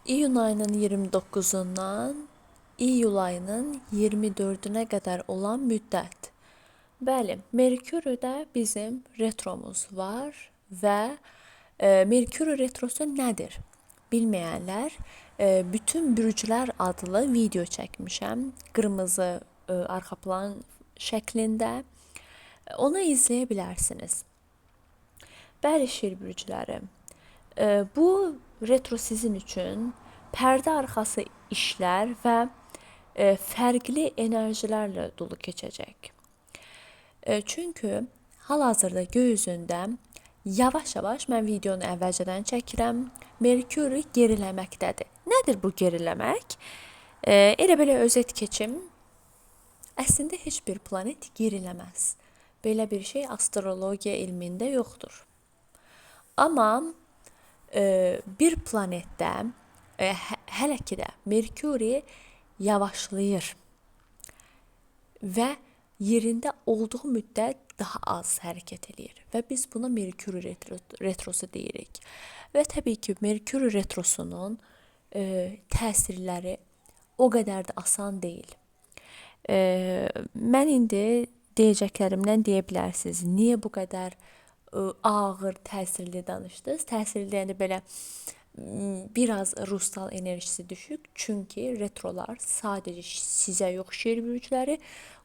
İyun ayının 29'undan iyul ayının 24'üne qədər olan müddət. Bəli, Merkuridə bizim retromuz var və Merkuri retrosu nədir? Bilməyənlər, bütün bürclər adlı video çəkmişəm. Qırmızı arxa plan şəklində. Onu izləyə bilərsiniz. Bəli, şir bürcləri. Bu retro sizin üçün pərdə arxası işlər və fərqli enerjilərlə dolu keçəcək. Çünki hal-hazırda göy üzündə yavaş-yavaş mən videonu əvvəlcədən çəkirəm. Merkuri geriləməkdədir. Nədir bu geriləmək? Elə belə özet keçim. Əslində heç bir planet geriləməz. Belə bir şey astrologiya elmində yoxdur. Amma bir planetdə hələ ki də Merkuri yavaşlayır və yerində olduğu müddət daha az hərəkət eləyir və biz buna Merkuri retrosu deyirik. Və təbii ki, Merkuri retrosunun təsirləri o qədər də asan deyil. Mən indi deyəcəklərimdən deyə bilərsiniz, niyə bu qədər ağır, təsirli danışdınız? Təsirli deyəndə belə biraz ruhsal enerjisi düşük. Çünki retrolar sadəcə sizə yox, şir bürcləri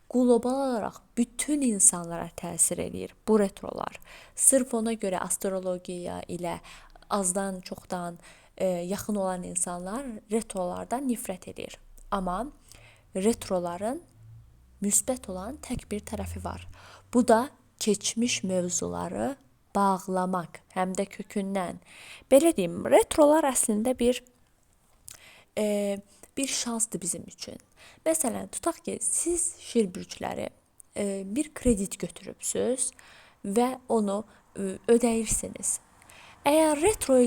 qlobal olaraq bütün insanlara təsir eləyir bu retrolar. Sırf ona görə astrologiya ilə azdan çoxdan yaxın olan insanlar retrolardan nifrət edir. Amma retroların müsbət olan tək bir tərəfi var. Bu da keçmiş mövzuları bağlamaq, həm də kökündən. Belə deyim, retrolar əslində bir şansdır bizim üçün. Məsələn, tutaq ki, siz şir bürcləri bir kredit götürübsüz və onu ödəyirsiniz. Əgər retro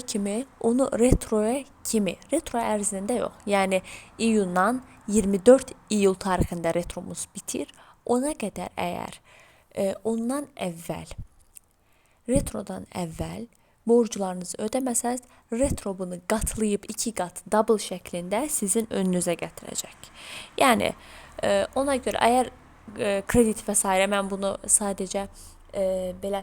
ərzində yox, yəni iyundan 24 iyul tarixində retromuz bitir, ona qədər əgər ondan əvvəl, retrodan əvvəl borclarınızı ödəməsəz, retro bunu qatlayıb 2 qat double şəklində sizin önünüzə gətirəcək. Yəni ona görə əgər kredit və s. mən bunu sadəcə belə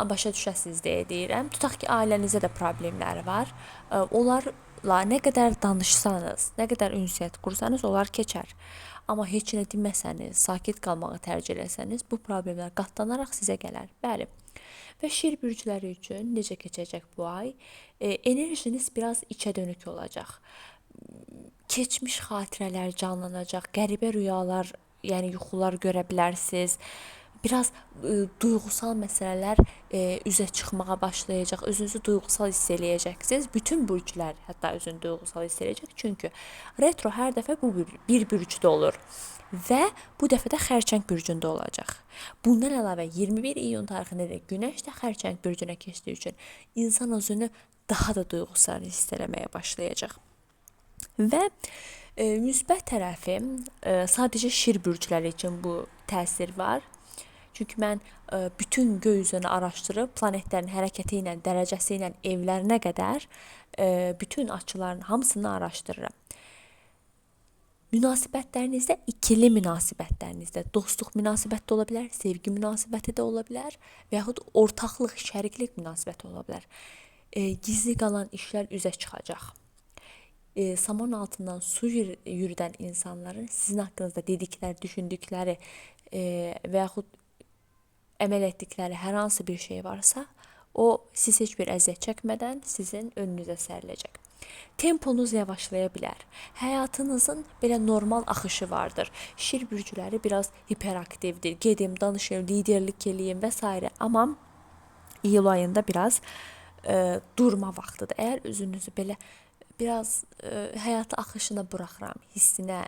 başa düşəsiniz deyə deyirəm. Tutaq ki, ailənizdə də problemləri var. Onlarla nə qədər danışsanız, nə qədər ünsiyyət qursanız, onlar keçər. Amma heç nə deməsəniz, sakit qalmağı tərcih etsəniz, bu problemlər qatlanaraq sizə gələr. Bəli. Və şir bürcləri üçün necə keçəcək bu ay? Enerjiniz biraz içə dönük olacaq. Keçmiş xatirələr canlanacaq, qəribə rüyalar, yəni yuxular görə bilərsiniz. Biraz duyğusal məsələlər üzə çıxmağa başlayacaq. Özünüzü duyğusal hiss eləyəcəksiniz. Bütün bürclər hətta özünü duyğusal hiss eləyəcək. Çünki retro hər dəfə bu bir bürcdə olur. Və bu dəfə də xərçəng bürcündə olacaq. Bundan əlavə 21 iyun tarixində də Günəş də xərçəng bürcünə keçdiyi üçün insan özünü daha da duyğusal hiss eləməyə başlayacaq. Və müsbət tərəfi sadəcə şir bürcləri üçün bu təsir var. Çünki mən bütün göy üzünü araşdırıb planetlərin hərəkəti ilə, dərəcəsi ilə evlərinə qədər bütün açıların hamısını araşdırıram. Münasibətlərinizdə, ikili münasibətlərinizdə, dostluq münasibəti də ola bilər, sevgi münasibəti də ola bilər və yaxud ortaqlıq, şəriklik münasibəti ola bilər. Gizli qalan işlər üzə çıxacaq. Saman altından su yürüdən insanların sizin haqqınızda dedikləri, düşündükləri və yaxud əməl etdikləri hər hansı bir şey varsa, o siz heç bir əziyyət çəkmədən sizin önünüzə səriləcək. Temponuz yavaşlaya bilər. Həyatınızın belə normal axışı vardır. Şir bürcləri biraz hiperaktivdir. Gedim, danışım, liderlik eləyim və s. Amma iyul ayında biraz durma vaxtıdır. Əgər özünüzü belə biraz həyatı axışına buraxıram hissinə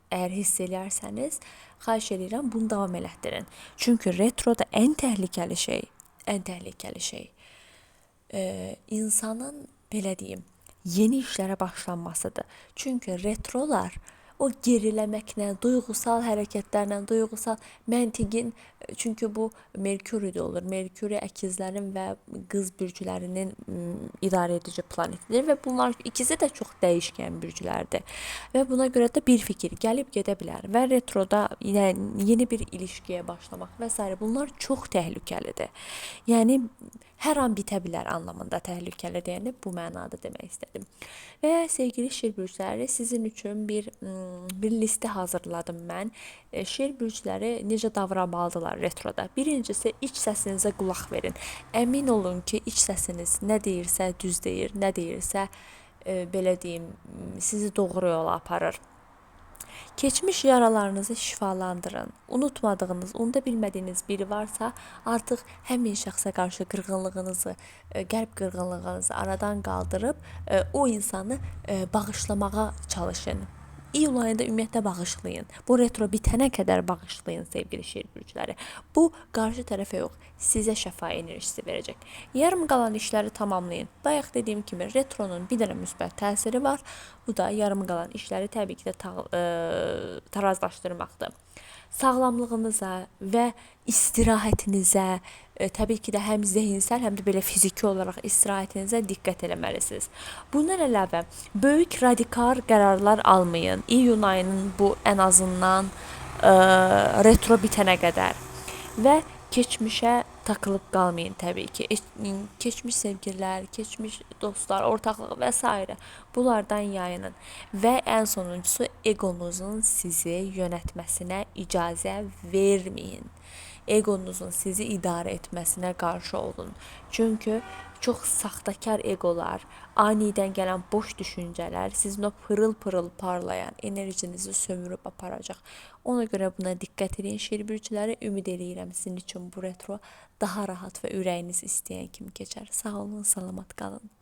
əgər hiss eləyərsəniz, xahiş edirəm bunu davam elətdirin. Çünki retroda ən təhlükəli şey insanın belə deyim, yeni işlərə başlanmasıdır. Çünki retrolar o geriləməklə, duygusal hərəkətlərlə, duygusal məntiqin, çünki bu Merkuridə olur. Merkuri əkizlərin və qız bürclərinin idarə edici planetidir və bunlar ikisi də çox dəyişkən bürclərdir. Və buna görə də bir fikir gəlib gedə bilər və retroda yeni bir ilişkiyə başlamaq və s. bunlar çox təhlükəlidir. Yəni hər an bitə bilər anlamında təhlükəli deyəndə bu mənada demək istədim. Və sevgili şir bürcləri, sizin üçün bir listə hazırladım mən. Şir bürcləri necə davranmalıdırlar retroda? Birincisi, iç səsinizə qulaq verin. Əmin olun ki, iç səsiniz nə deyirsə düz deyir, nə deyirsə belə deyim, sizi doğru yola aparır. Keçmiş yaralarınızı şifalandırın. Unutmadığınız, unuda bilmədiyiniz biri varsa, artıq həmin şəxsə qarşı qırğınlığınızı, qəlb qırğınlığınızı aradan qaldırıb o insanı bağışlamağa çalışın. İyul ayında ümumiyyətlə bağışlayın. Bu retro bitənə qədər bağışlayın sevgili şir bürcləri. Bu qarşı tərəfə yox, sizə şəfa enerjisi verəcək. Yarım qalan işləri tamamlayın. Bayaq dediyim kimi retronun bir dənə müsbət təsiri var. Bu da yarım qalan işləri təbii ki də tarazlaşdırmaqdır. Sağlamlığınıza və istirahətinizə, təbii ki də həm zehinsel, həm də belə fiziki olaraq istirahətinizə diqqət eləməlisiniz. Bundan əlavə, böyük radikal qərarlar almayın. İyun ayının bu ən azından retro bitənə qədər və keçmişə takılıb qalmayın təbii ki. Keçmiş sevgililər, keçmiş dostlar, ortaqlıq və s. bunlardan yayının və ən sonuncusu egonuzun sizi yönətməsinə icazə verməyin. Egonuzun sizi idarə etməsinə qarşı olun. Çünki çox saxtakar egolar, anidən gələn boş düşüncələr sizin o pırıl-pırıl parlayan enerjinizi sömürüb aparacaq. Ona görə buna diqqət edin şir bürcləri. Ümid edirəm sizin üçün bu retro daha rahat və ürəyiniz istəyən kimi keçər. Sağ olun, salamat qalın.